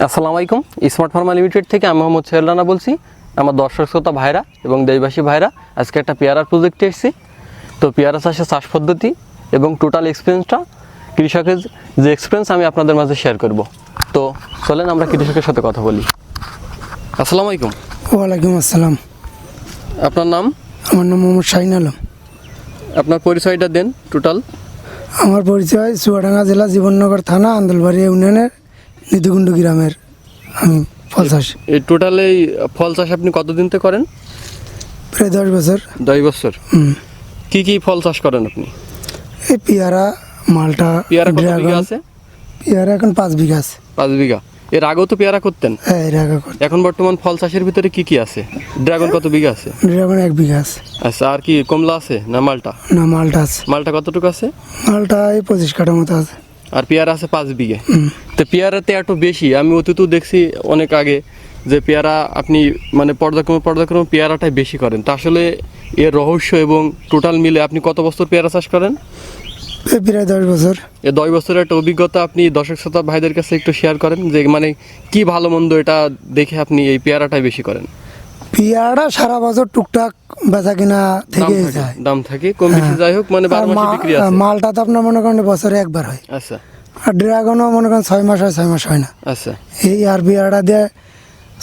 আসসালামু আলাইকুম। Smart Pharma limited থেকে আমি মোহাম্মদ সোহেল রানা বলছি। আমার দর্শক শ্রোতা ভাইরা এবং দেশবাসী ভাইরা, আজকে একটা পেয়ারার প্রজেক্টে এসেছি। তো পেয়ারা চাষের চাষ পদ্ধতি এবং টোটাল এক্সপিরিয়েন্সটা, কৃষকের যে এক্সপিরিয়েন্স আমি আপনাদের মাঝে শেয়ার করব। তো চলেন আমরা কৃষকের সাথে কথা বলি। আসসালামু আলাইকুম। ওয়ালাইকুম আসসালাম। আপনার নাম? আমার নাম মোহাম্মদ শাহিন আলম। আপনার পরিচয়টা দেন টোটাল। আমার পরিচয় চুয়াডাঙ্গা জেলা জীবননগর থানা আন্দোলবাড়ি ইউনিয়নের নিদুগুন্ডু গ্রামের আমি ফল চাষ। এই টোটাল এই ফল চাষ আপনি কতদিন থেকে করেন? প্রায় 10 বছর। 10 বছর। কি কি ফল চাষ করেন আপনি? এই পেয়ারা, মালটা, পেয়ারা কত বিঘা আছে? পেয়ারা এখন 5 বিঘা আছে। 5 বিঘা। এর আগেও তো পেয়ারা করতেন? হ্যাঁ, এর আগে করতাম। এখন বর্তমান ফল চাষের ভিতরে কি কি আছে? ড্রাগন কত বিঘা আছে? ড্রাগন 1 বিঘা আছে। আচ্ছা, আর কি কমলা আছে না মালটা? না, মালটা আছে। মালটা কতটুকু আছে? মালটা এই 25 কাঠার মতো আছে। আর পেয়ারা আছে 5 বিঘে। তো পেয়ারাতে একটু বেশি, আমি অতীতেও দেখছি অনেক আগে যে পেয়ারা আপনি মানে পর্যায়ক্রমে পেয়ারাটাই বেশি করেন। তা আসলে এর রহস্য এবং টোটাল মিলে আপনি কত বছর পেয়ারা চাষ করেন? এই প্রায় 10 বছর। এই 10 বছরের একটা অভিজ্ঞতা আপনি দর্শক শ্রোতা ভাইদের কাছে একটু শেয়ার করেন, যে মানে কি ভালো মন্দ এটা দেখে আপনি এই পেয়ারাটাই বেশি করেন। পেয়ারা সারা বছর টুকটাক বেচা কিনা থেকে যায়, দাম থাকে কম বেশি, যাই হোক মানে 12 মাসে বিক্রি আছে। মালটা তো আপনার মনে করেন বছরে একবার হয়। আচ্ছা আর ড্রাগনও মনে করেন 6 মাস হয়, 6 মাস হয় না। আচ্ছা। এই আর পেয়ারাটা দিয়ে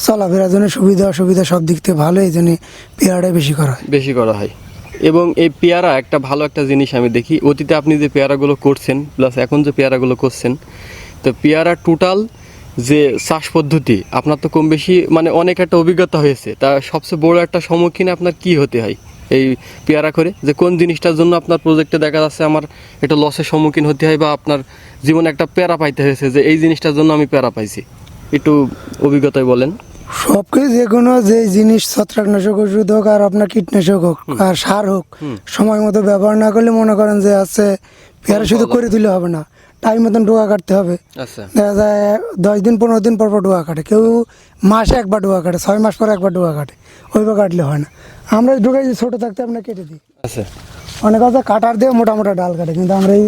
চলাফেরার জন্য সুবিধা অসুবিধা সব দিক থেকে ভালো, এই জন্য পেয়ারাটাই বেশি করা হয়। এবং এই পেয়ারা একটা ভালো একটা জিনিস আমি দেখি, অতীতে আপনি যে পেয়ারাগুলো করছেন প্লাস এখন যে পেয়ারাগুলো করছেন, তো পেয়ারা টোটাল যে চাষ পদ্ধতি আপনার তো কম বেশি মানে অনেক একটা অভিজ্ঞতা হয়েছে। তা সবচেয়ে বড় একটা সম্মুখীন আপনার কি হতে হয় এই পেয়ারা করে, যে কোন জিনিসটার জন্য আপনার প্রজেক্টে দেখা যাচ্ছে আমার একটা লসের সম্মুখীন হতে হয়, বা আপনার জীবনে একটা পেয়ারা পাইতে হয়েছে যে এই জিনিসটার জন্য আমি পেয়ারা পাইছি, একটু অভিজ্ঞতায় বলেন। সবকিছু যে কোনো যে জিনিস, ছত্রাকনাশক ওষুধ হোক আর আপনার কীটনাশক হোক আর সার হোক, সময় মতো ব্যবহার না করলে মনে করেন যে আছে পেয়ারা শুধু করে দিলে হবে না, টাইম মতন ডোকা কাটতে হবে। আচ্ছা। দেখা যায় 10 দিন 15 দিন পর ডোকা কাটে, কেউ মাসে একবার ডোকা কাটে, 6 মাস পর একবার ডোকা কাটে, ওইভাবে কাটলে হয় না। আমরা ডোকাই ছোট থাকতে আমরা কেটে দিই। আচ্ছা। অনেক আছে কাটার দিয়ে মোটা মোটা ডাল কাটে, কিন্তু আমরা এই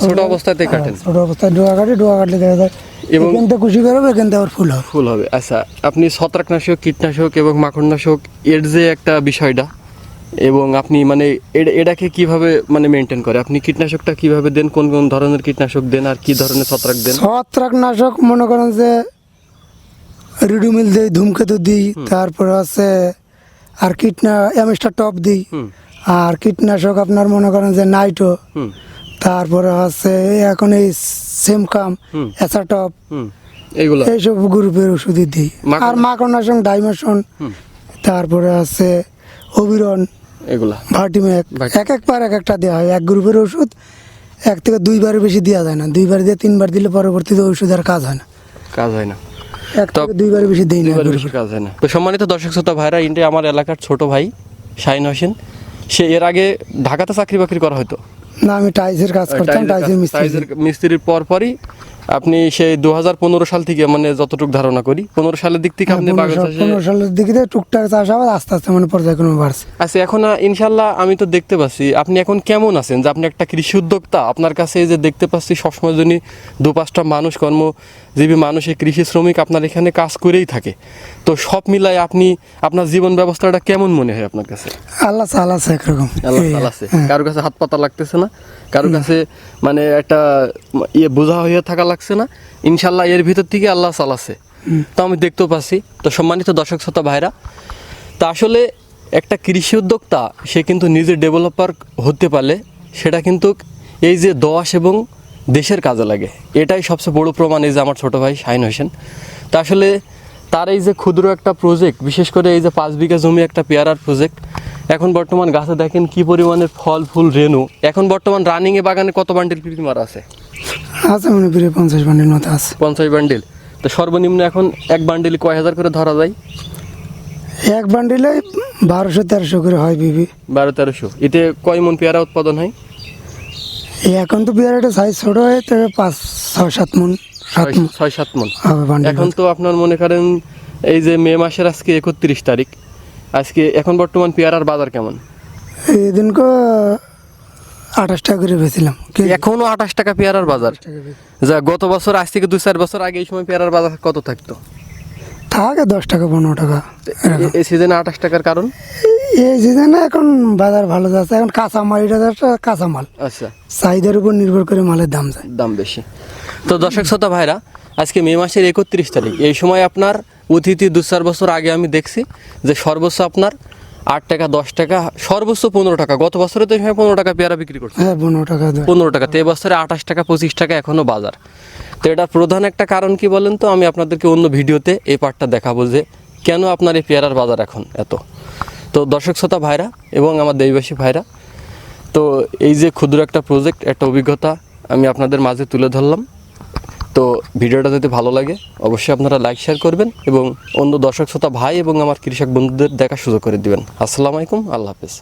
ছোট অবস্থাতে কাটেন? ছোট অবস্থায় ডোকা কাটলে দেখা যায় এবং এখান থেকে কুশি বেরোবে, এখান থেকে আবার ফুল হবে। আচ্ছা, আপনি ছত্রাকনাশক, কীটনাশক এবং মাকড়নাশক এর যে একটা বিষয়টা, এবং আপনি মানে এটাকে কিভাবে মানে মেনটেন করে, আপনি কীটনাশকটা কিভাবে দেন, কোন কোন ধরনের কীটনাশক দেন আর কি ধরনের ছত্রাক দেন? ছত্রাকনাশক মনে করেন যে রিডুমিল দিই, ধূমকেতু দিই, তারপরে আছে আর অ্যামিস্টার টপ দিই। আর কীটনাশক আপনার মনে করেন যে নাইটো, তারপরে আছে এখন এই সেমকাম, এসাটপ, এইগুলো এইসব গ্রুপের ওষুধই দিই। আর মাকড়নাশক ডাইমেশন, তারপরে আছে অবিরন, এগুলা ভার্টিম্যাক, একবার এক একটা দেওয়া হয়। এক গ্রুপের ওষুধ 1 থেকে 2 বারের বেশি দেওয়া যায় না, 2 বার দিয়ে 3 বার দিলে পরবর্তীতে ওষুধ আর কাজ হয় না। 1 থেকে 2 বারের বেশি দেই না, কাজ হয় না। তো সম্মানিত দর্শক শ্রোতা ভাইরা, ইন্টে আমার এলাকার ছোট ভাই শাহিন হোসেন, সে এর আগে ঢাকাতে চাকরি বাকরি করা হতো না, আমি টাইলসের কাজ করতাম, টাইলসের মিস্ত্রির পরই আপনি সেই 2015 সাল থেকে, মানে যতটুকু ধারণা করি 15 সালের দিক থেকে আপনি বাগান চাষে 15 সালের দিকে টুকটাক চাষাবাদ আস্তে আস্তে মানে পর্যায়ক্রমে বাড়ছে। আচ্ছা, এখন ইনশাল্লাহ আমি তো দেখতে পাচ্ছি আপনি এখন কেমন আছেন, যে আপনি একটা কৃষি উদ্যোক্তা। আপনার কাছে এই যে দেখতে পাচ্ছি সবসময় জন্য 2-5টা মানুষ, কর্মজীবী মানুষ, এই কৃষি শ্রমিক আপনার এখানে কাজ করেই থাকে। তো সব মিলাই আপনি আপনার জীবন ব্যবস্থাটা কেমন মনে হয় আপনার কাছে? আল্লাহ চালাচ্ছে একরকম, আল্লাহ চালাচ্ছে, কারো কাছে হাত পাতা লাগতেছে না, কারো কাছে মানে একটা বোঝা হয়ে থাকা লাগছে না, ইনশাল্লাহ এর ভিতর থেকে আল্লাহ চালাচ্ছে। তো আমি দেখতেও পাচ্ছি। তো সম্মানিত দর্শক শ্রোতা ভাইরা, তা আসলে একটা কৃষি উদ্যোক্তা সে কিন্তু নিজে ডেভেলপার হতে পারলে সেটা কিন্তু এই যে দশ এবং দেশের কাজে লাগে, এটাই সবচেয়ে বড় প্রমাণ। এই যে আমার ছোট ভাই শাহিন হোসেন, তা আসলে তার এই যে ক্ষুদ্র একটা প্রজেক্ট, বিশেষ করে এই যে 5 বিঘা জমি একটা পেয়ারার প্রজেক্ট, এখন বর্তমান গাছে দেখেন কি পরিমাণের ফল ফুল রেণু। এখন বর্তমান রানিংয়ে বাগানে কত বান্ডিল পিপি মারা আছে? মনে করি 50 বান্ডিল মতো আছে। 50 বান্ডিল। তো সর্বনিম্ন এখন এক বান্ডিল কয় হাজার করে ধরা যায়? এক বান্ডিলে 1200-1300 করে হয় বিবি। 1200-1300। এতে কয় মন পেয়ারা উৎপাদন হয়? এখন তো পেয়ারাটা সাইজ ছোট হয়, তবে 5-6-7 মন, 6-7 মন হবে। এখন তো আপনার মনে করেন এই যে মে মাসের আজকে 31 তারিখ, আজকে এখন বর্তমান পেয়ারার বাজার কেমন? এদিনকে 28 টাকা করে বেছিলাম এখনো 28 টাকা পেয়ারার বাজার। যা গত বছর আজ থেকে 2-4 বছর আগে এই সময় পেয়ারার বাজার কত থাকতো? থাকে 10 টাকা 15 টাকা এই সিজনে 28 টাকার কারণ? এই সিজনে এখন বাজার ভালো যাচ্ছে, এখন কাঁচামাল, এটা যাচ্ছে কাঁচামাল, আচ্ছা, চাহিদার উপর নির্ভর করে মালের দাম যায়। দাম বেশি। তো দর্শক শ্রোতা ভাইরা, আজকে মে মাসের 31 তারিখ, এই সময় আপনার অতিথি 2-4 বছর আগে আমি দেখছি যে সর্বোচ্চ আপনার 8 টাকা 10 টাকা, সর্বোচ্চ 15 টাকা। গত বছরে তো এই সময় 15 টাকা পেয়ারা বিক্রি করছে, হ্যাঁ 15 টাকা দেয়। 15 টাকা। তো এবছরে 28 টাকা 25 টাকা এখনো বাজার। তো এটার প্রধান একটা কারণ কি বলেন তো? আমি আপনাদেরকে অন্য ভিডিওতে এই পার্টটা দেখাবো যে কেন আপনার এই পেয়ারার বাজার এখন এত। তো দর্শক শ্রোতা ভাইরা এবং আমার দেশবাসী ভাইরা, তো এই যে ক্ষুদ্র একটা প্রজেক্ট, একটা অভিজ্ঞতা আমি আপনাদের মাঝে তুলে ধরলাম। তো ভিডিওটা যদি ভালো লাগে অবশ্যই আপনারা লাইক শেয়ার করবেন এবং অন্য দর্শক শ্রোতা ভাই এবং আমার কৃষক বন্ধুদের দেখার সুযোগ করে দিবেন। আসসালামু আলাইকুম, আল্লাহ হাফেজ।